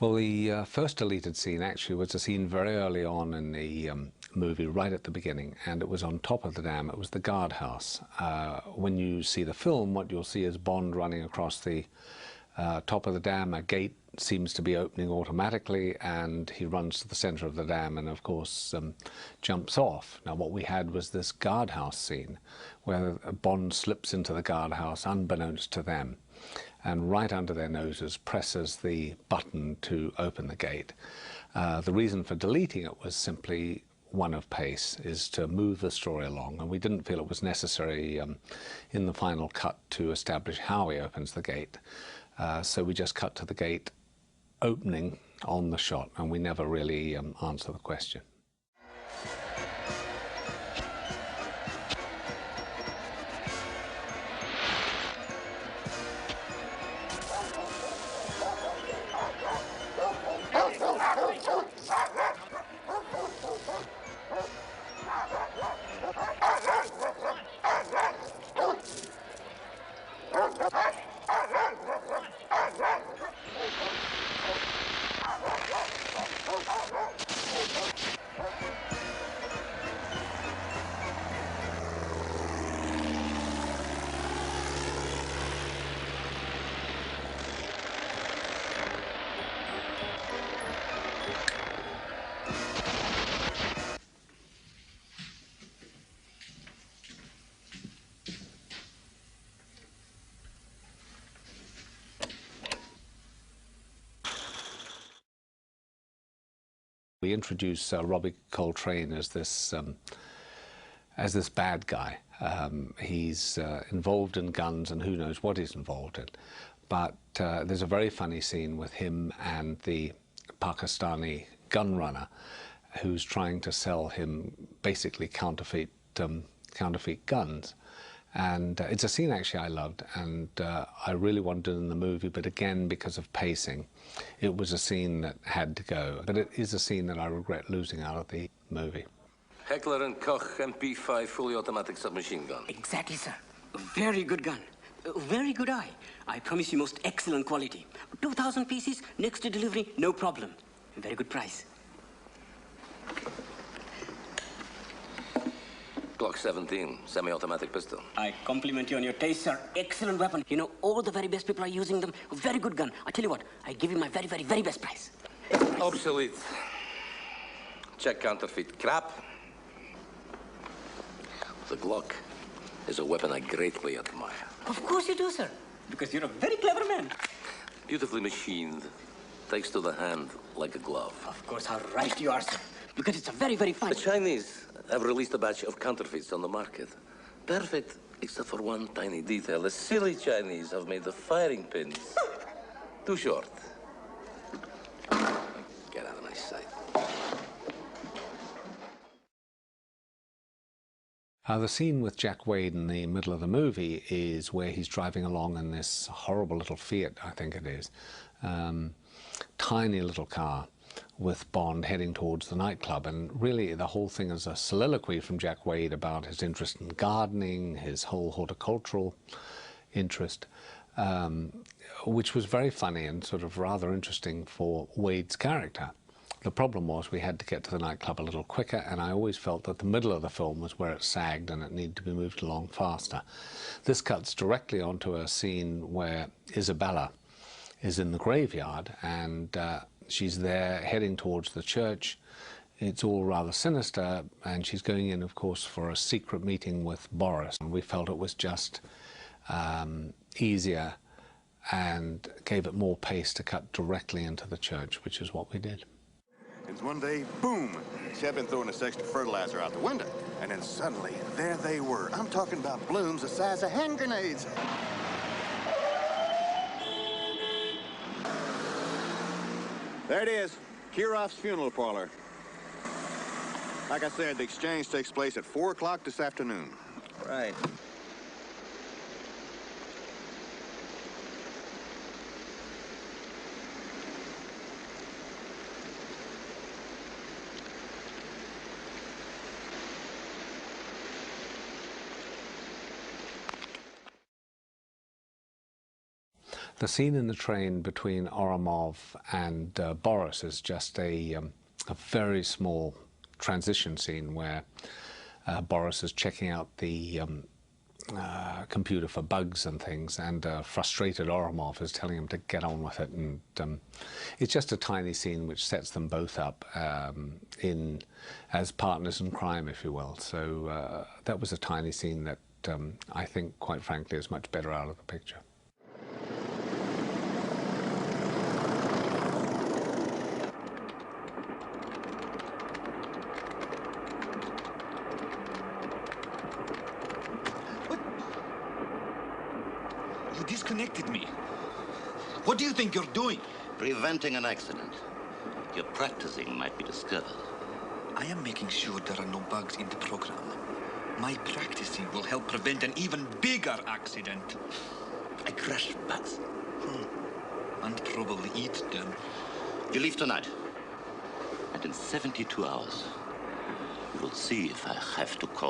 Well, the first deleted scene actually was a scene very early on in the movie, right at the beginning, and it was on top of the dam. It was the guardhouse. When you see the film, what you'll see is Bond running across the top of the dam. A gate seems to be opening automatically, and he runs to the center of the dam and, of course, jumps off. Now, what we had was this guardhouse scene where Bond slips into the guardhouse unbeknownst to them, and right under their noses presses the button to open the gate. The reason for deleting it was simply one of pace, is to move the story along, and we didn't feel it was necessary in the final cut to establish how he opens the gate. So we just cut to the gate opening on the shot, and we never really answer the question. We introduce Robbie Coltrane as this bad guy. He's involved in guns, and who knows what he's involved in. But there's a very funny scene with him and the Pakistani gun runner, who's trying to sell him basically counterfeit guns. And it's a scene actually I loved, and I really wanted it in the movie, but again, because of pacing, it was a scene that had to go. But it is a scene that I regret losing out of the movie. Heckler & Koch MP5 fully automatic submachine gun. Exactly, sir. A very good gun. A very good eye. I promise you most excellent quality. 2,000 pieces, next to delivery, no problem. A very good price. Glock 17, semi-automatic pistol. I compliment you on your taste, sir. Excellent weapon. You know, all the very best people are using them. A very good gun. I tell you what, I give you my very, very, very best price. Obsolete. Check counterfeit crap. The Glock is a weapon I greatly admire. Of course you do, sir. Because you're a very clever man. Beautifully machined. Takes to the hand like a glove. Of course, how right you are, sir. Because it's a very, very fine... The Chinese have released a batch of counterfeits on the market. Perfect, except for one tiny detail. The silly Chinese have made the firing pins too short. Get out of my sight. The scene with Jack Wade in the middle of the movie is where he's driving along in this horrible little Fiat, I think it is. Tiny little car with Bond heading towards the nightclub, and really the whole thing is a soliloquy from Jack Wade about his interest in gardening, his whole horticultural interest, which was very funny and sort of rather interesting for Wade's character. The problem was we had to get to the nightclub a little quicker, and I always felt that the middle of the film was where it sagged and it needed to be moved along faster. This cuts directly onto a scene where Izabella is in the graveyard, and she's there heading towards the church. It's all rather sinister, and she's going in, of course, for a secret meeting with Boris. And we felt it was just easier and gave it more pace to cut directly into the church, which is what we did. And one day, boom, she had been throwing a section of fertilizer out the window, and then suddenly, there they were. I'm talking about blooms the size of hand grenades. There it is, Kirov's funeral parlor. Like I said, the exchange takes place at 4 o'clock this afternoon. Right. The scene in the train between Oramov and Boris is just a very small transition scene where Boris is checking out the computer for bugs and things, and frustrated Oramov is telling him to get on with it, and it's just a tiny scene which sets them both up as partners in crime, if you will. So that was a tiny scene that I think, quite frankly, is much better out of the picture. You disconnected me. What do you think you're doing? Preventing an accident. Your practicing might be discovered. I am making sure there are no bugs in the program. My practicing will help prevent an even bigger accident. I crush bugs. And probably eat them. You leave tonight. And in 72 hours, you will see if I have to call